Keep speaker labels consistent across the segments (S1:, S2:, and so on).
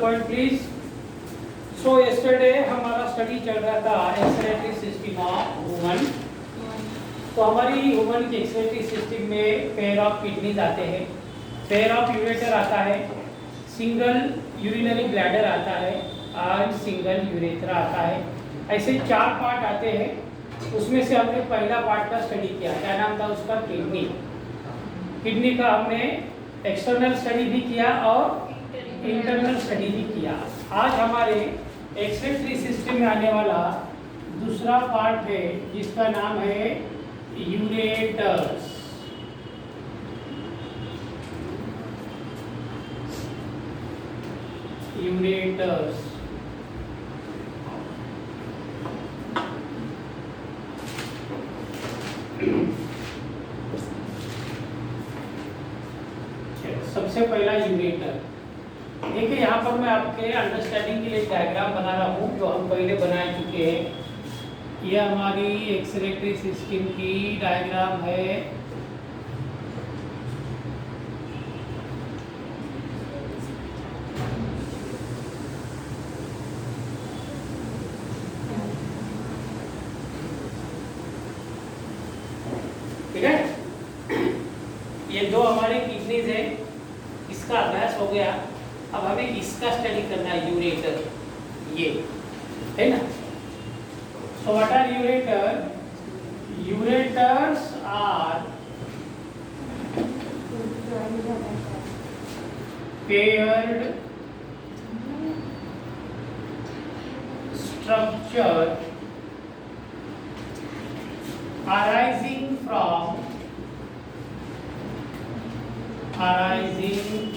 S1: Point please. So yesterday हमारा study चल रहा था एक्सक्रीटरी सिस्टम ऑफ वुमन। तो हमारी वुमन की एक्सक्रीटरी सिस्टम में पेयर ऑफ किडनीज आते हैं, पेयर ऑफ यूरेटर आता है, सिंगल यूरिनरी ब्लैडर आता है और सिंगल यूरेथ्रा आता है। ऐसे 4 पार्ट आते हैं। उसमें से हमने पहला पार्ट का स्टडी किया, क्या नाम था उसका? किडनी। किडनी का हमने एक्सटर्नल स्टडी भी किया और इंटरनल स्टडी भी किया। आज हमारे एक्सक्रीटरी सिस्टम में आने वाला दूसरा पार्ट है जिसका नाम है यूरेटर्स। यूरेटर्स सबसे पहला यूरेटर। देखिए यहाँ पर मैं आपके अंडरस्टैंडिंग के लिए डायग्राम बना रहा हूँ जो हम पहले बना चुके हैं। यह हमारी एक्सक्रीटरी सिस्टम की डायग्राम है। ठीक है, ये दो हमारे किडनीज है, इसका अभ्यास हो गया। अब हमें इसका स्टडी करना है, यूरेटर, ये है ना। So what are ureter? Ureters are paired structure arising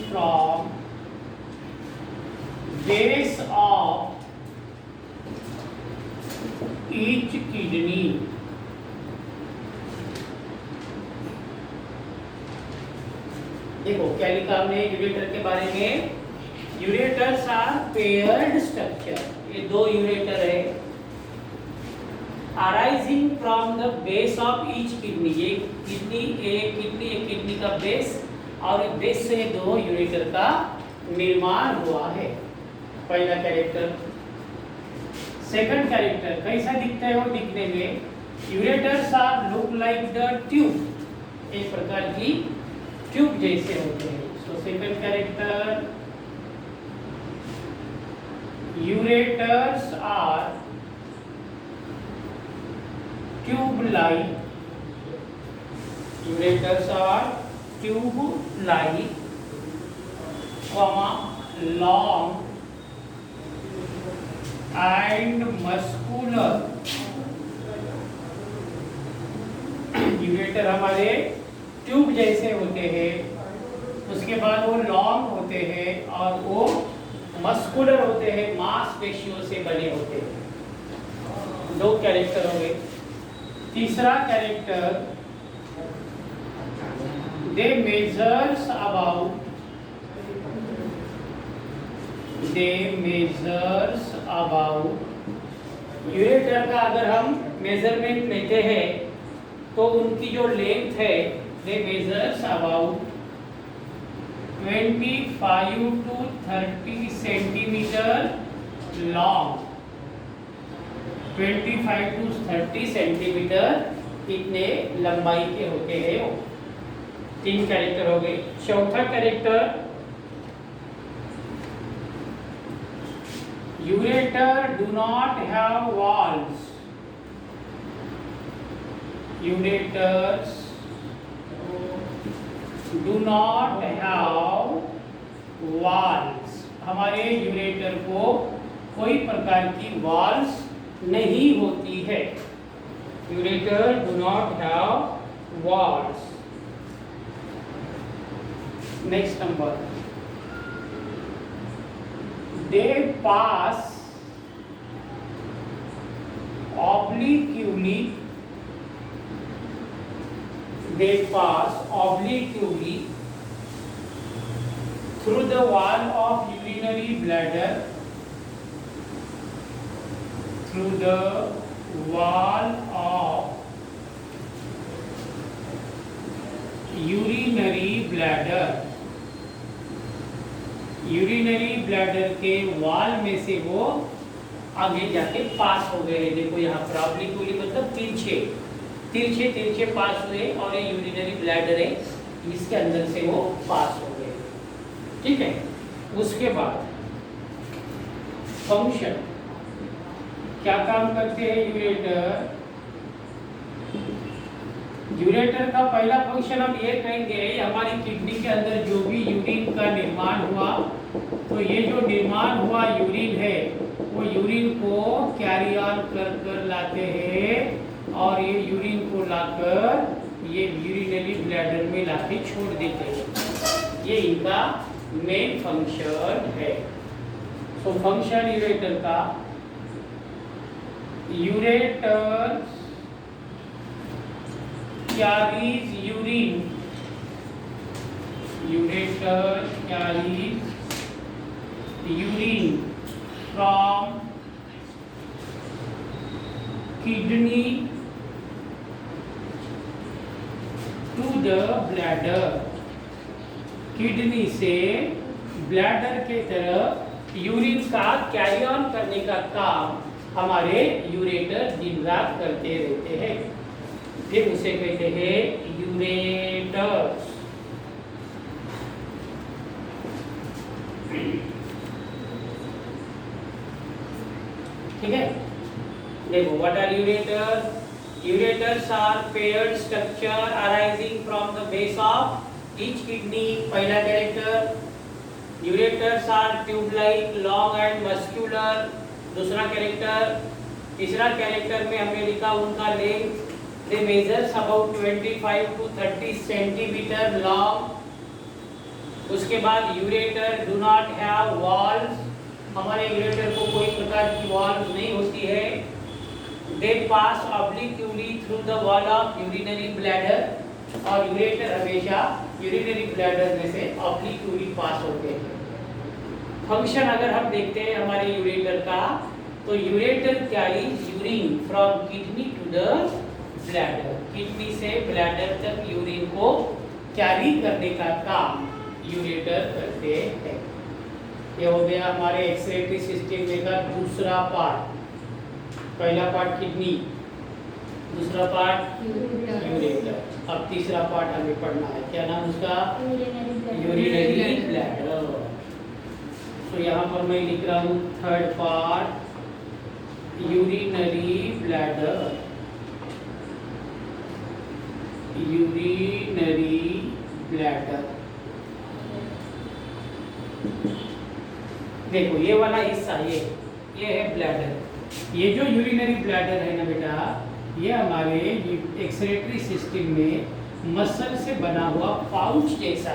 S1: from base of each kidney. देखो क्या लिखा हमने यूरेटर के बारे में। यूरेटर्स आर पेयर्ड स्ट्रक्चर, ये दो यूरेटर है। Arising from the base of each kidney, ये किडनी का बेस और एक बेस से दो यूरेटर का निर्माण हुआ है। पहला कैरेक्टर। सेकंड कैरेक्टर कैसा दिखता है वो दिखने में? Ureters are look like the tube, एक प्रकार की ट्यूब जैसे होते हैं। So second character, ureters are tube-like. Ureters are tube-like, long and muscular. Ureter हमारे ट्यूब जैसे होते हैं, उसके बाद वो लॉन्ग होते हैं और वो मस्कुलर होते हैं, मांसपेशियों से बने होते हैं। दो कैरेक्टर हो गए। तीसरा character, they measures about. Ureter का अगर हम मेजरमेंट लेते हैं तो उनकी जो लेंथ है, they measures about 25 to 30 centimetre long. 25 to 30 centimetre इतने लंबाई के होते हैं वो। 3 कैरेक्टर हो गए। चौथा character, ureter do not have walls. Ureters do not have valves. हमारे यूरेटर को कोई प्रकार की वॉल्स नहीं होती है। Ureter do not have walls. Next number, they pass obliquely through the wall of urinary bladder, through the wall of urinary bladder. Urinary bladder के wall में से वो आगे जाके पास हो गए। देखो यहाँ पर ऑब्लिक्वली मतलब तिरछे तिरछे तिरछे पास हुए और ये यूरिनरी ब्लैडर है, इसके अंदर से वो पास हो गए। ठीक है, उसके बाद फंक्शन क्या काम करते हैं यूरेटर। यूरेटर का पहला फंक्शन हम ये कहेंगे, हमारी किडनी के अंदर जो भी यूरिन का निर्माण हुआ, तो ये जो निर्माण हुआ यूरिन है वो यूरिन को कैरी ऑन कर कर लाते हैं और ये यूरिन को लाकर ये यूरिनरी ब्लैडर में लाके छोड़ देते हैं। ये इनका मेन फंक्शन है। सो फंक्शन यूरेटर का, ureter carries urine, ureter carries urine from kidney to the bladder। Kidney से ब्लैडर के तरफ यूरिन का कैरी ऑन करने का काम हमारे यूरेटर दिन रात करते रहते हैं। फिर उसे कहते हैं यूरेटर। ठीक है, देखो what are ureter. Ureters are paired structure arising from the base of each kidney. पहला character, ureters are tube like long and muscular. दूसरा कैरेक्टर, तीसरा कैरेक्टर में हमने लिखा उनका length, they measures about 25 to 30 centimetre long. उसके बाद ureter do not have valves, हमारे यूरेटर को कोई प्रकार की वॉल्व नहीं होती है। They pass obliquely through the wall of urinary bladder, और यूरेटर हमेशा यूरिनरी ब्लैडर में से ऑब्लिक्वली पास होते हैं। फंक्शन अगर हम देखते हैं हमारे यूरेटर का, तो ureter carries urine from kidney to the bladder. Kidney से ब्लैडर तक यूरिन को कैरी करने का काम यूरेटर करते हैं। ये हो गया हमारे एक्सक्रीटरी सिस्टम का दूसरा पार्ट। पहला पार्ट किडनी, दूसरा पार्ट यूरेटर। अब तीसरा पार्ट हमें पढ़ना है, क्या नाम उसका, यूरिनरी ब्लैडर। तो यहाँ पर मैं लिख रहा हूँ third part urinary bladder. Urinary bladder, देखो ये वाला हिस्सा ये है ब्लैडर। ये जो यूरिनरी ब्लैडर है ना बेटा, ये हमारे एक्सक्रीटरी सिस्टम में मसल से बना हुआ पाउच जैसा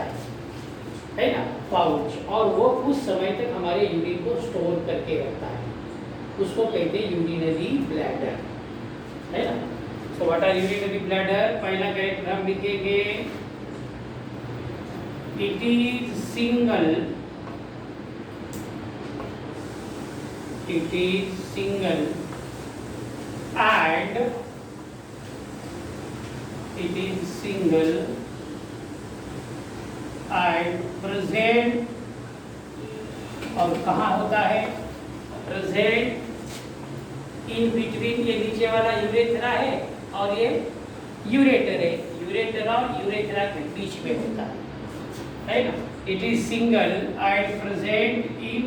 S1: है ना, पाउच, और वो कुछ समय तक हमारे यूरिन को स्टोर करके रखता है, उसको कहते हैं यूरिनरी ब्लैडर, है ना। So what are urinary bladder. पहला कैरेक्टर हम लिखेंगे, it is single, it is single and it is single and present, और कहाँ होता है present in between, ये नीचे वाला यूरेथ्रा है और ये यूरेटर है, यूरेटर और यूरेथ्रा के बीच में होता है ना। it is single and present in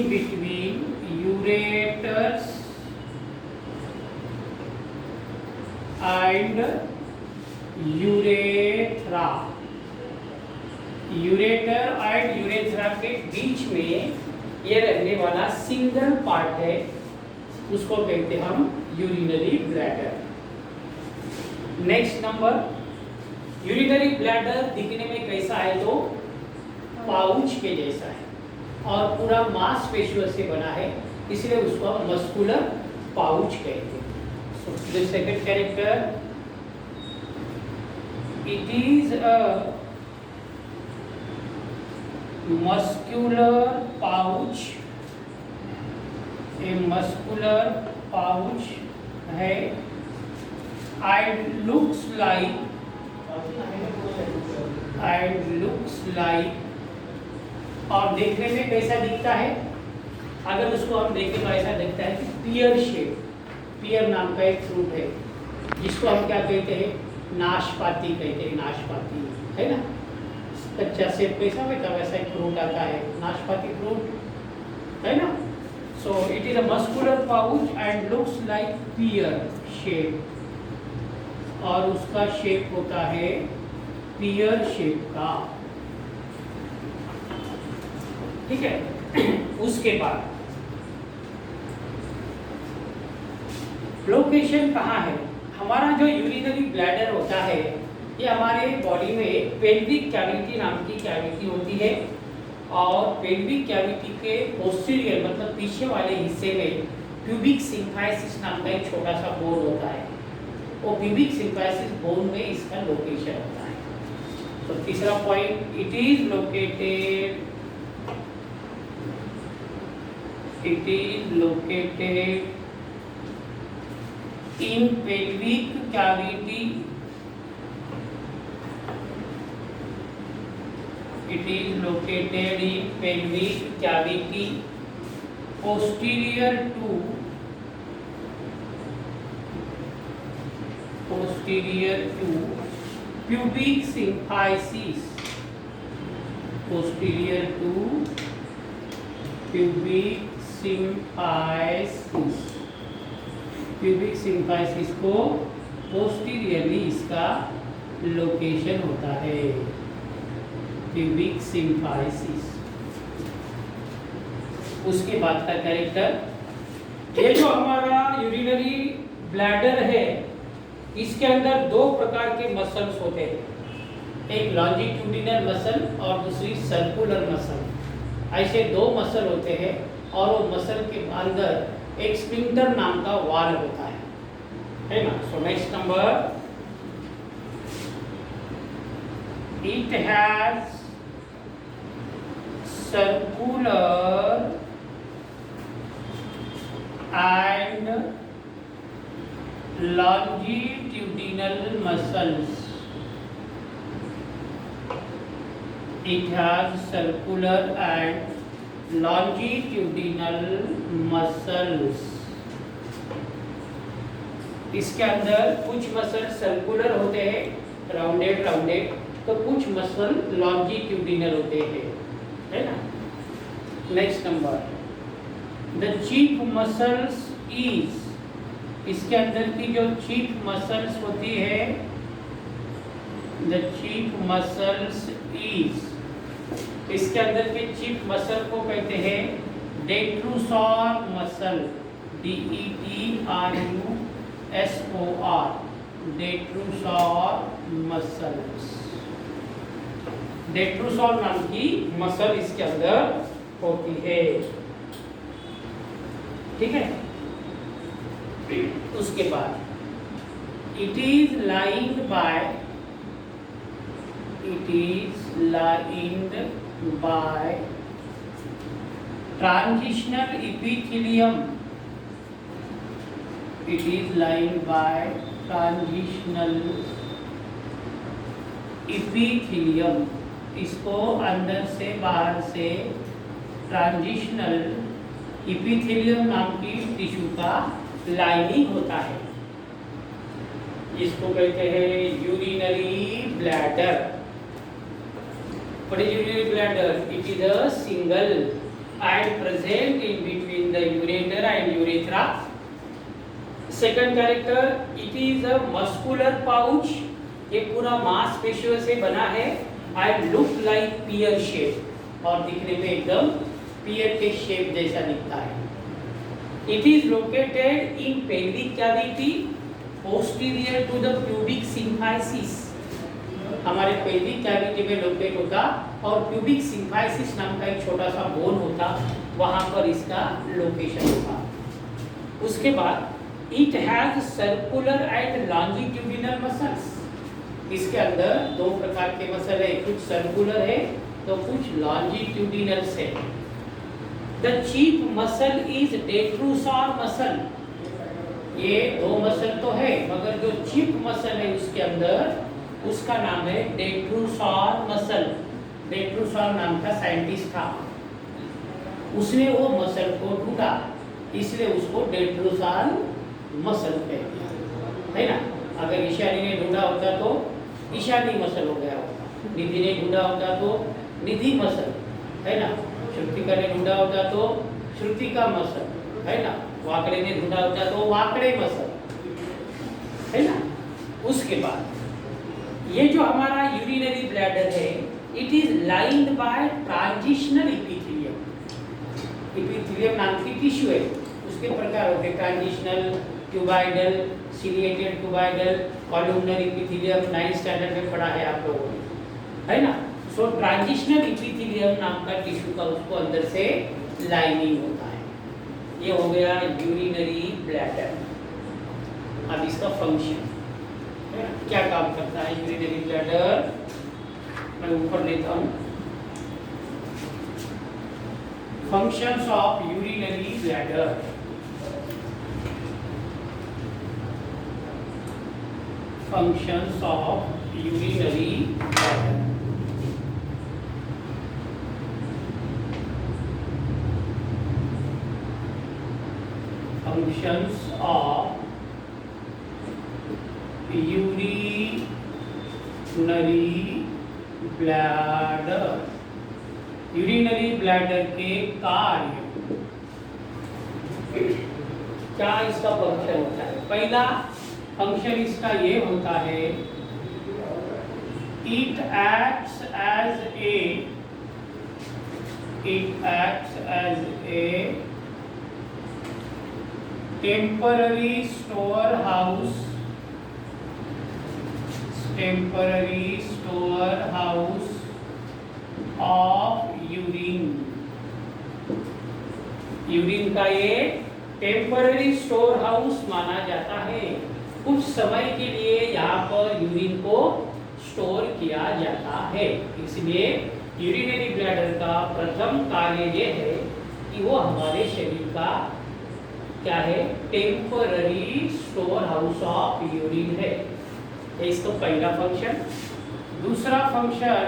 S1: between ureters and urethra। Ureter और यूरेथ्रा के बीच में ये रहने वाला सिंगल पार्ट है, उसको कहते हम urinary bladder. Next number, urinary bladder दिखने में कैसा है, तो पाउच के जैसा है और पूरा मांसपेशियों से बना है, इसलिए उसको मस्कुलर पाउच कहते हैं। So the second character, it is a muscular pouch, a muscular pouch है, and looks like and looks like, और देखने में कैसा दिखता है, अगर उसको हम देखें तो ऐसा दिखता है कि पियर शेप। पियर नाम का एक फ्रूट है जिसको हम क्या कहते हैं, नाशपाती कहते हैं, नाशपाती है ना। कच्चा सेब कैसा होता है वैसा एक फ्रूट आता है, नाशपाती फ्रूट है ना। सो it is a muscular pouch and looks like peer shape, और उसका शेप होता है पियर शेप का, ठीक है। उसके बाद लोकेशन कहाँ है, हमारा जो यूरिनरी ब्लैडर होता है ये हमारे बॉडी में पेल्विक कैविटी नाम की कैविटी होती है, और पेल्विक कैविटी के पोस्टीरियर मतलब पीछे वाले हिस्से में प्यूबिक सिम्फाइसिस नाम का एक छोटा सा बोन होता है, वो प्यूबिक सिम्फाइसिस बोन में इसका लोकेशन होता है। तो तीसरा point, it is located in pelvic cavity. It is located in pelvic cavity posterior to pubic symphysis. Posterior to pubic symphysis. Pubic symphysis को पोस्टीरियरली इसका लोकेशन होता है, प्यूबिक सिम्फाइसिस। उसके बाद का कैरेक्टर, ये जो हमारा यूरिनरी ब्लैडर है इसके अंदर दो प्रकार के मसल्स होते हैं, एक लॉन्जिट्यूडिनल मसल और दूसरी सर्कुलर मसल। ऐसे दो मसल होते हैं और वो मसल के अंदर एक स्फिंक्टर नाम का वाल होता है ना। सो next number, it has circular and longitudinal muscles. It has circular and longitudinal muscles. इसके अंदर कुछ मसल सर्कुलर होते हैं, राउंडेड, तो कुछ मसल लॉन्जिट्यूडिनल होते हैं, है ना। Next number, the chief muscles is, इसके अंदर की जो चीफ मसल्स होती है, द चीफ मसल्स इज, इसके अंदर के चीफ मसल को कहते हैं डेट्रूसोर मसल, DETRUSOR, डेट्रूसोर मसल्स। डेट्रूसोर नाम की मसल इसके अंदर होती है, ठीक है। उसके बाद, it is lined by transitional epithelium. It is lined by transitional epithelium. इसको अंदर से बाहर से ट्रांजिशनल इपीथेलियम नाम की टिश्यू का लाइनिंग होता है, इसको कहते हैं urinary bladder. What is urinary bladder? It is a single and present in between the ureter and urethra. Second character, it is a muscular pouch. ये पूरा मांसपेशियों से बना है and look like pear shape, और दिखने में एकदम pear के शेप जैसा दिखता है। It is located in pelvic cavity posterior to the pubic symphysis. हमारे पेल्विक कैविटी में लोकेट होता, और प्यूबिक सिम्फाइसिस नाम का एक छोटा सा बोन होता, वहां पर इसका लोकेशन होता। उसके बाद it has circular and longitudinal muscles, इसके अंदर दो प्रकार के मसल है, कुछ सर्कुलर है तो कुछ लॉन्जिट्यूडिनल है। The chief muscle is detrusor muscle, ये दो मसल तो है मगर जो चीफ मसल है उसके अंदर उसका नाम है डेट्रूसॉन मसल। डेट्रूसॉन नाम का साइंटिस्ट था, उसने वो मसल को ढूंढा, इसलिए उसको डेट्रूसॉन मसल कह दिया, है ना। अगर ईशानी ने ढूंढा होता तो ईशानी मसल हो गया होता, निधि ने ढूंढा होता तो निधि मसल, है ना। श्रुतिका ने ढूंढा होता तो श्रुतिका मसल, है ना। वाकड़े ने ढूंढा होता तो वाकड़े मसल, है ना। उसके बाद ये जो हमारा यूरिनरी ब्लैडर है, it is lined by transitional epithelium. Epithelium नाम की टिश्यू है, उसके प्रकार होते हैं transitional, cuboidal, ciliated cuboidal, columnar epithelium. 9th standard में पढ़ा है आप लोगों ने, है ना। सो ट्रांजिशनल इपिथेलियम नाम का टिश्यू का उसको अंदर से लाइनिंग होता है। ये हो गया यूरिनरी ब्लैडर। अब इसका फंक्शन क्या काम करता है यूरिनरी ब्लैडर, मैं ऊपर लेता हूँ। Functions of urinary bladder. Functions of urinary bladder. Functions of urinary bladder. Urinary bladder के कार्य क्या इसका फंक्शन होता है। पहला फंक्शन इसका ये होता है, it acts as a temporary store house of urine. Urine का ये टेम्पररी स्टोर हाउस माना जाता है। कुछ समय के लिए यहाँ पर यूरिन को स्टोर किया जाता है। इसलिए यूरिनरी ब्लैडर का प्रथम कार्य ये है कि वो हमारे शरीर का क्या है, temporary store house of urine है। इसका पहला फंक्शन। दूसरा फंक्शन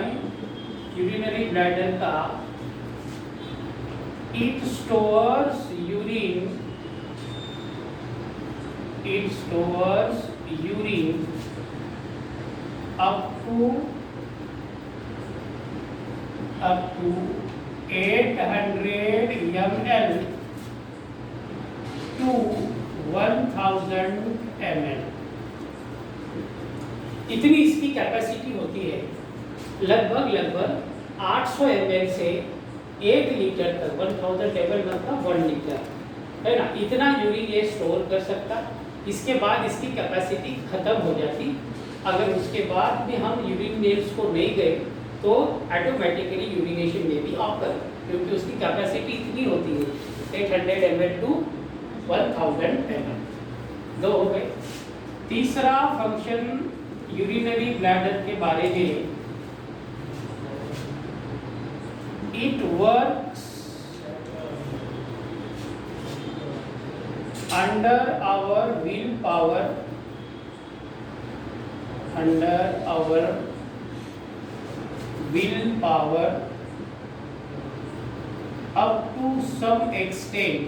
S1: यूरिनरी ब्लैडर का, it stores urine up to 800 ml to 1000 ml। इतनी इसकी कैपेसिटी होती है। लगभग 800 ml से 1 लीटर तक, 1000 ml मतलब 1 लीटर, है ना। इतना यूरिन ये स्टोर कर सकता। इसके बाद इसकी कैपेसिटी खत्म हो जाती। अगर उसके बाद भी हम यूरिन लेवल्स को नहीं गए तो ऑटोमेटिकली यूरिनेशन में भी ऑफ करें, क्योंकि उसकी कैपेसिटी इतनी होती है 800 ml टू 1000 ml। दो हो गए। तीसरा फंक्शन यूरिनरी ब्लैडर के बारे में, it works under our will power up to some extent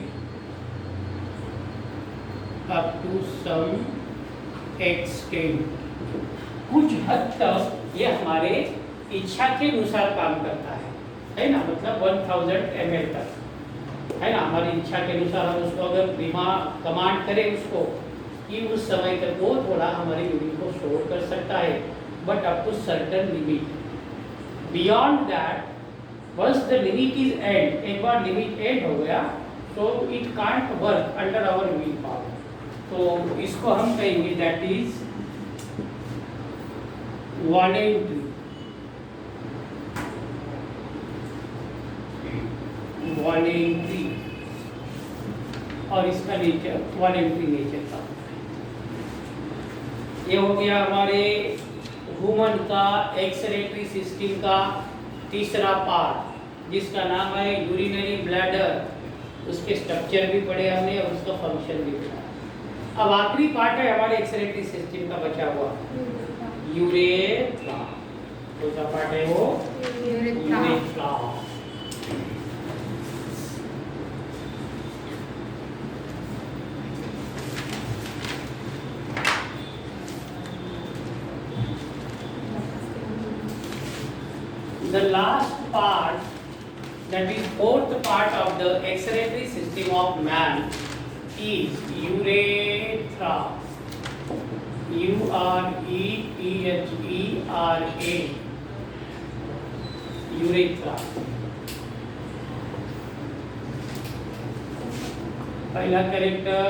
S1: कुछ हद तक ये हमारे इच्छा के अनुसार काम करता है ना। मतलब 1000 ml तक, है ना। हमारी इच्छा के अनुसार हम उसको अगर दिमाग कमांड करें उसको कि उस समय तक वो थोड़ा हमारे यूरिन को स्टोर कर सकता है, but up to certain limit. Beyond that, once the limit is end, एक बार लिमिट एंड हो गया तो it can't work under our will power. तो इसको हम कहेंगे दैट इज वॉलेंट्री। और इसका नेचर वॉलेंट्री नेचर का। ये हो गया हमारे ह्यूमन का एक्सक्रीटरी सिस्टम का तीसरा पार्ट, जिसका नाम है यूरिनरी ब्लैडर। उसके स्ट्रक्चर भी पढ़े हमने और उसका फंक्शन भी पढ़ा। अब आखिरी पार्ट है हमारे एक्सक्रीटरी सिस्टम का बचा हुआ, यूरेथ्रा। कौन सा पार्ट है वो? Urethra. The last part, that is fourth part of the excretory system of man, is urethra. U-R-E-T-H-E-R-A. Urethra. पहला character,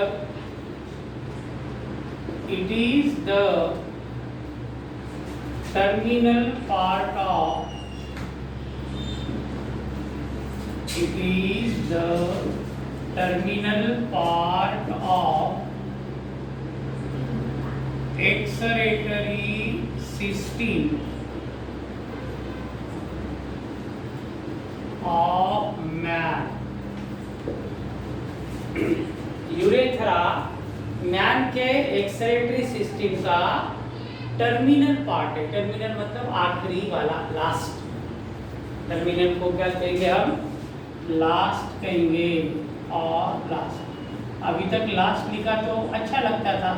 S1: it is the terminal part of, it is the terminal part of excretory system of man. Urethra man के excretory system का terminal part है। Terminal मतलब आखिरी वाला, last. Terminal को क्या कहेंगे हम? लास्ट कहेंगे। और लास्ट, अभी तक लास्ट लिखा तो अच्छा लगता था,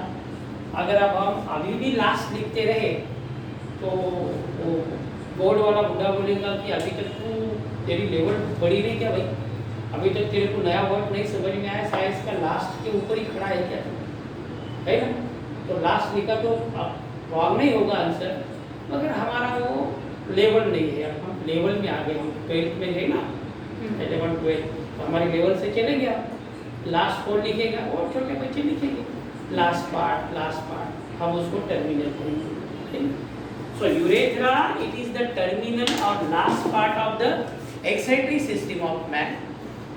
S1: अगर अब हम अभी भी लास्ट लिखते रहे तो बोर्ड वाला बुढ़ा बोलेगा कि अभी तक तू तेरी लेवल बढ़ी नहीं क्या भाई, अभी तक तेरे को नया वर्ड नहीं समझ में आया, शायद इसका लास्ट के ऊपर ही खड़ा है क्या, है ना? तो लास्ट लिखा तो रॉन्ग नहीं होगा आंसर, मगर हमारा वो लेवल नहीं है। अब हम लेवल में आ गए, हम 12th में थे ना, 11 12, तो हमारे लेवल से चले गया। लास्ट फोर लिखेगा और छोटे बच्चे लिखेंगे लास्ट पार्ट, हम उसको टर्मिनल कहेंगे। So urethra, it is the terminal और last part of the excretory system of man.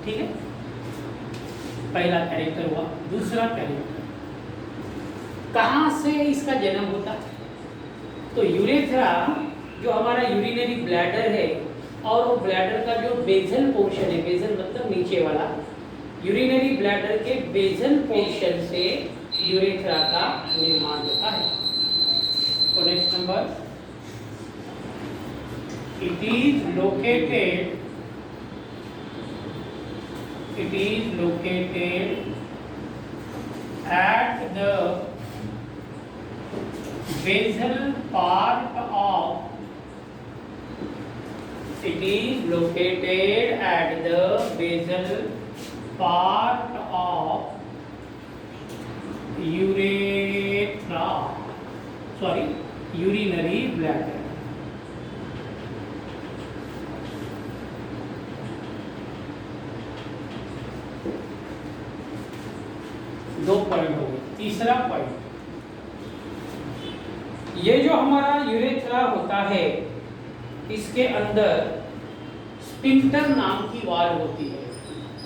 S1: ठीक है, पहला कैरेक्टर हुआ। दूसरा कैरेक्टर, कहाँ से इसका जन्म होता? तो यूरेथ्रा जो हमारा यूरिनरी ब्लैडर है, और वो ब्लैडर का जो बेजल पोर्शन है, बेजल मतलब नीचे वाला, यूरिनरी ब्लैडर के बेजल पोर्शन से यूरेथ्रा का निर्माण होता है। तो next number, it is located at the basal part of, it is located at the basal part of urinary bladder. दो पॉइंट हो गए। तीसरा पॉइंट, ये जो हमारा यूरेथ्रा होता है, इसके अंदर स्पिंक्टर नाम की वाल होती है,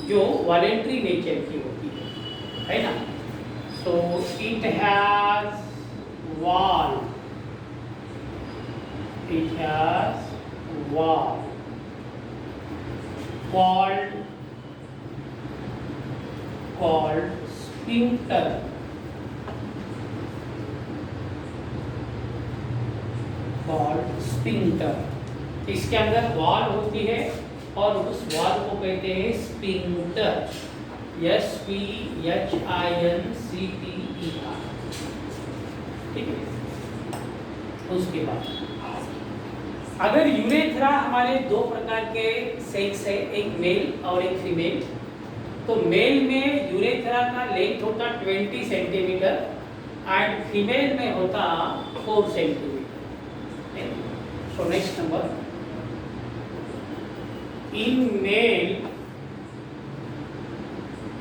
S1: जो वॉलेंट्री नेचर की होती है ना? So it has wall, called sphincter, इसके अंदर वॉल होती है और उस वॉल को कहते हैं स्पिंक्टर, SPHINCTER। ठीक है, उसके बाद अगर यूरेथ्रा हमारे दो प्रकार के सेक्स है, एक मेल और एक फीमेल, तो मेल में यूरेथ्रा का लेंथ होता 20 सेंटीमीटर एंड फीमेल में होता 4 centimetre. So next number, in male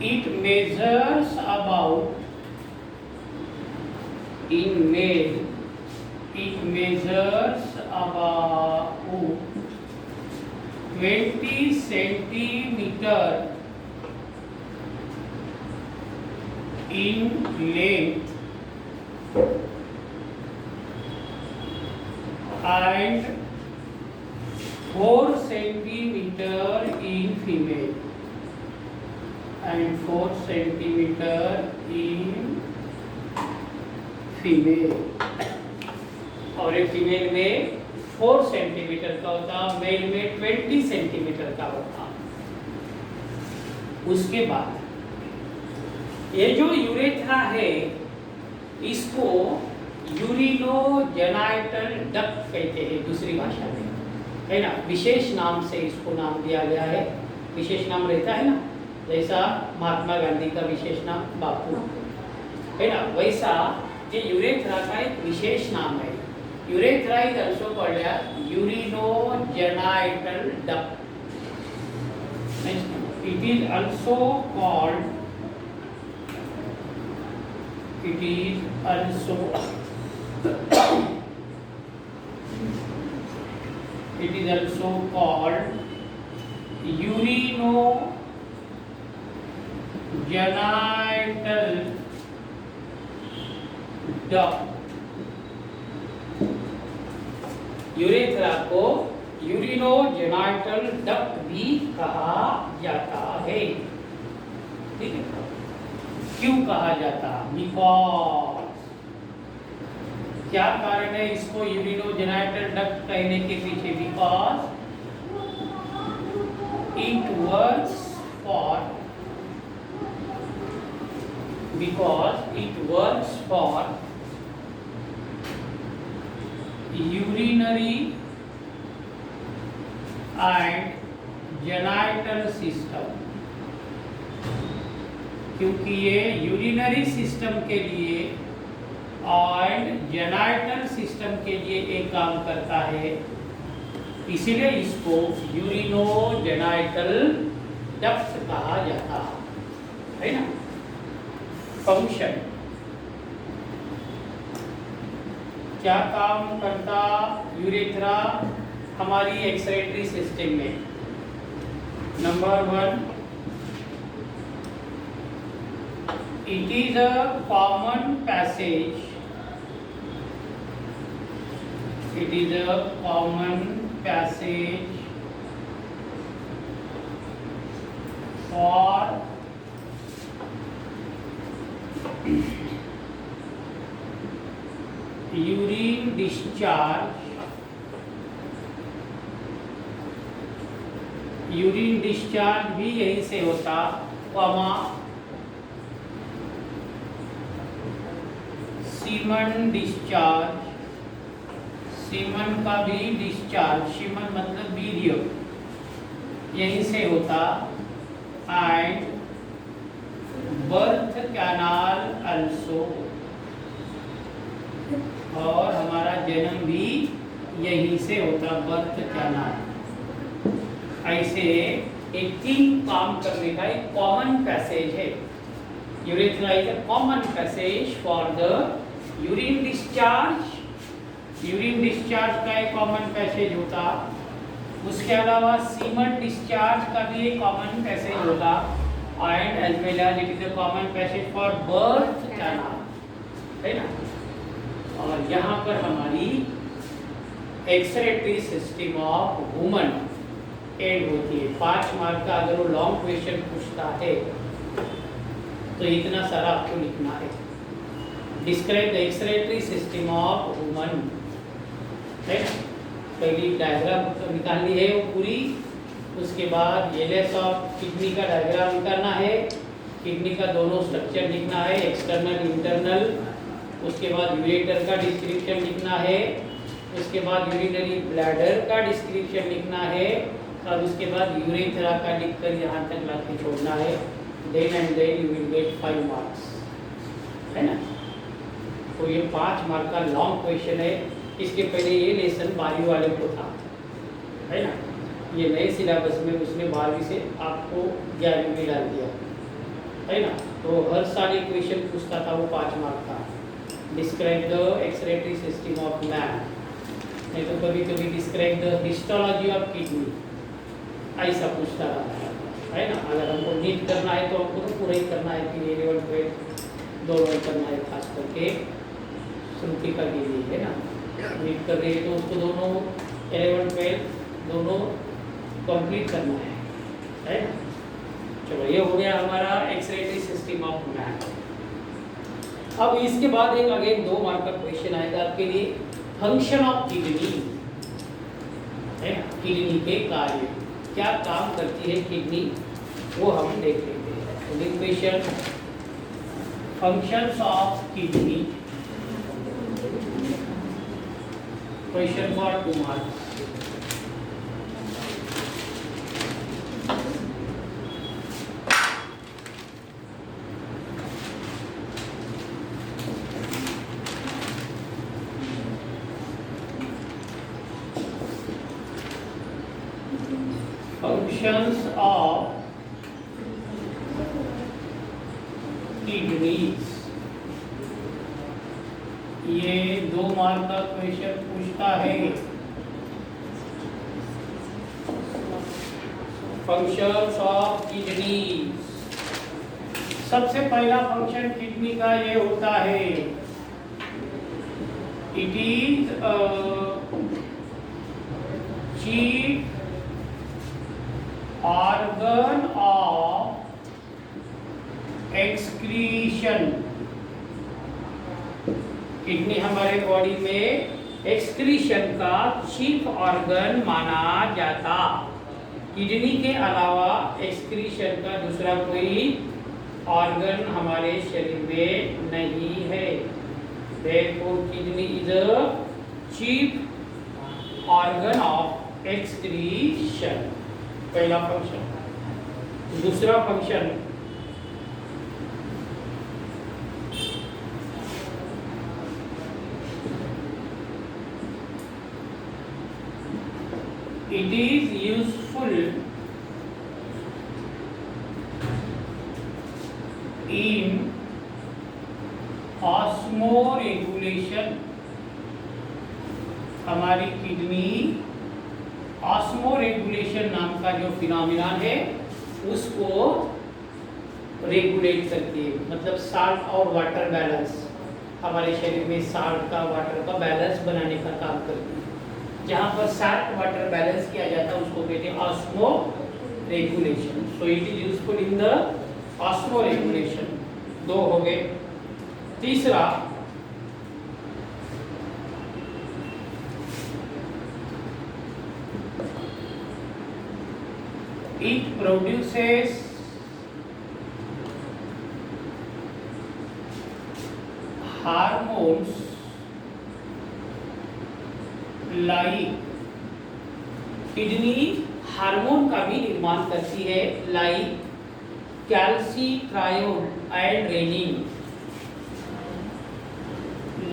S1: it measures about 20 centimeter in length and 4 centimeter in female and 4 centimeter in female। और और एक फीमेल में 4 सेंटीमीटर का होता, मेल में 20 सेंटीमीटर का होता। उसके बाद ये जो यूरेथ्रा है इसको यूरिनोजेनाइटल डक्ट कहते हैं दूसरी भाषा में, है ना। विशेष नाम से इसको नाम दिया गया है, विशेष नाम रहता है ना, जैसा महात्मा गांधी का विशेष नाम बापू है ना, वैसा ये यूरेथ्रा का एक विशेष नाम है। Urethra is also called as urinogenital duct. It is also called urinogenital duct। Urethra को यूरिनोजेनाइटल डक्ट भी कहा जाता है। ठीक है, क्यों कहा जाता? बिकॉज, क्या कारण है इसको यूरिनोजेनाइटल डक्ट कहने के पीछे? Because it works for urinary and genital system। क्योंकि ये यूरिनरी सिस्टम के लिए और जेनाइटल सिस्टम के लिए एक काम करता है, इसीलिए इसको यूरिनोजेनाइटल डक्ट कहा जाता है ना। फंक्शन, क्या काम करता यूरेथ्रा हमारी एक्सक्रीटरी सिस्टम में? Number 1, it is a common passage for urine discharge भी यहीं से होता, सीमन डिस्चार्ज, सीमन का भी डिस्चार्ज, सीमन मतलब वीर्य, यहीं से होता। एंड बर्थ कैनाल अल्सो, और हमारा जन्म भी यहीं से होता, बर्थ कैनाल। ऐसे एक 3 काम करने का एक कॉमन पैसेज है। Urethra is a common passage for the urine discharge. Urine discharge का एक कॉमन पैसेज होता। उसके अलावा सीमन डिस्चार्ज का भी एक कॉमन पैसेज होता, and as well as it is a common passage for birth canal, है ना। और यहाँ पर हमारी excretory system of woman end होती है। 5 मार्क का अगर वो लॉन्ग क्वेश्चन पूछता है तो इतना सारा आपको लिखना है। Describe the excretory system of woman, है ना। पहली डायग्राम निकालनी है वो पूरी, उसके बाद एलएस ऑफ किडनी का डायग्राम निकालना है, किडनी का दोनों स्ट्रक्चर लिखना है, एक्सटर्नल इंटरनल। उसके बाद यूरेटर का डिस्क्रिप्शन लिखना है, उसके बाद यूरिनरी ब्लैडर का डिस्क्रिप्शन लिखना है, और उसके बाद यूरेथ्रा का लिखकर यहाँ तक ला के छोड़ना है। Then and then you will get 5 marks, है ना। तो ये 5 मार्क का लॉन्ग क्वेश्चन है। इसके पहले ये लेसन 12वीं वाले को था, है ना। ये नए सिलेबस में उसने 12वीं से आपको 11वीं में डाल दिया, है ना। तो हर साल एक क्वेश्चन पूछता था, वो 5 मार्क था। Describe the excretory system of man, नहीं तो कभी कभी describe the histology of kidney, ऐसा पूछता रहा है ना। अगर हमको नीट करना है तो हमको तो पूरा ही करना है, कि 11 12 दोनों करना है, खास करके श्रुतिका के लिए, है ना। नीट कर रही है तो उसको दोनों 11 12 दोनों कंप्लीट करना है ना। चलो, ये हो गया हमारा एक्सक्रीटरी सिस्टम ऑफ मैन। अब इसके बाद एक अगेन 2 मार्क का क्वेश्चन आएगा आपके लिए, फंक्शन ऑफ किडनी है ना, किडनी के कार्य, क्या काम करती है किडनी, वो हम देख लेते हैं। Question functions of kidney, question for 2 marks. Functions of kidneys, ये 2 मार्क का क्वेश्चन पूछता है। फंक्शंस ऑफ किडनीज, सबसे पहला फंक्शन किडनी का ये होता है, it is chief organ of excretion। Kidney हमारे बॉडी में एक्सक्रीशन का चीफ ऑर्गन माना जाता। किडनी के अलावा एक्सक्रीशन का दूसरा कोई ऑर्गन हमारे शरीर में नहीं है। Therefore, kidney is a chief organ of excretion, पहला फंक्शन। दूसरा function, it is useful in osmoregulation। हमारी किडनी ऑस्मोरेगुलेशन नाम का जो फिनोमिनन है उसको रेगुलेट करती है, मतलब साल्ट और वाटर बैलेंस, हमारे शरीर में साल्ट का वाटर का बैलेंस बनाने का काम करती है। जहाँ पर साल्ट वाटर बैलेंस किया जाता है उसको कहते हैं osmoregulation. So it is useful in the osmoregulation. 2 हो गए। तीसरा, it produces hormones like, kidney hormone का भी निर्माण करती है, like calcitriol and renin,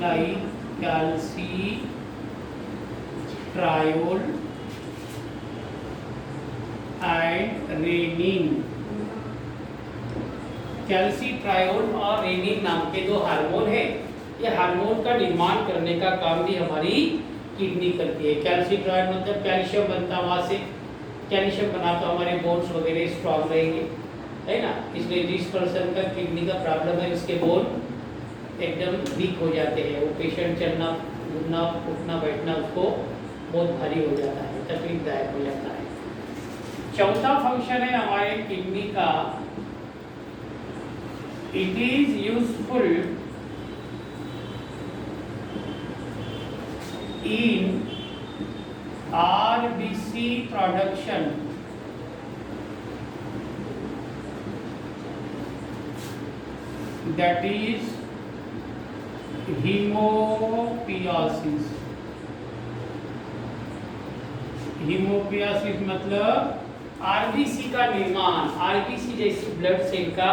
S1: like calcitriol and renin. Calcitriol और रेनिन नाम के 2 हार्मोन है। ये हार्मोन का निर्माण करने का काम भी हमारी किडनी करती है। कैल्सीट्रायोल मतलब कैल्शियम बनता, वहां से कैल्शियम बना तो हमारे बोन्स वगैरह स्ट्रॉन्ग रहेंगे, है ना। इसलिए जिस पर्सन का किडनी का प्रॉब्लम है उसके बोन एकदम वीक हो जाते हैं, वो पेशेंट चलना घूमना उठना बैठना उसको बहुत भारी हो जाता है, तकलीफदायक हो जाता है। चौथा फंक्शन है हमारे किडनी का, it is useful in RBC production. That is haemopoiesis. Haemopoiesis मतलब आरबीसी का निर्माण, आरबीसी जैसी ब्लड सेल का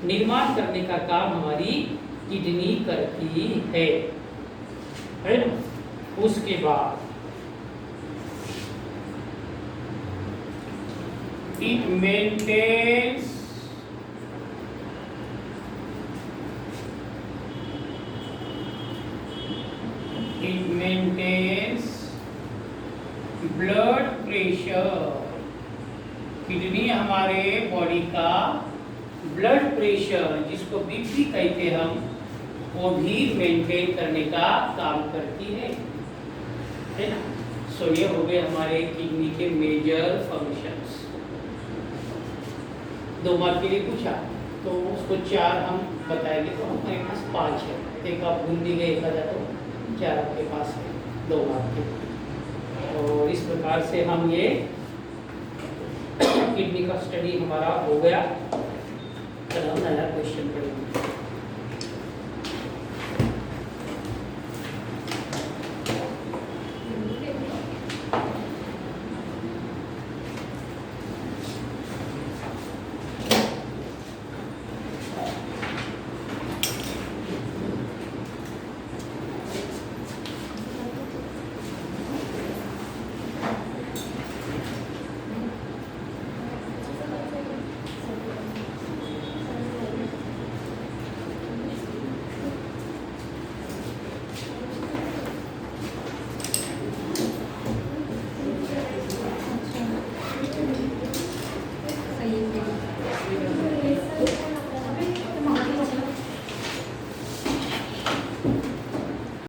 S1: निर्माण करने का काम हमारी किडनी करती है ना। उसके बाद it maintains blood pressure. Kidney हमारे बॉडी का ब्लड प्रेशर, जिसको बीपी कहते हैं हम, वो भी मेंटेन करने का काम करती है ना। सो ये हो गए हमारे किडनी के मेजर फंक्शंस। 2 मार्क के लिए पूछा तो उसको 4 हम बताएंगे, तो हमारे पास 5 है। एक आप भूल दी गए, एक आधा तो 4 आपके पास है। 2 मार्क के। और इस प्रकार से हम ये किडनी का स्टडी हमारा हो गया। चलो हम नया क्वेश्चन पढ़ेंगे।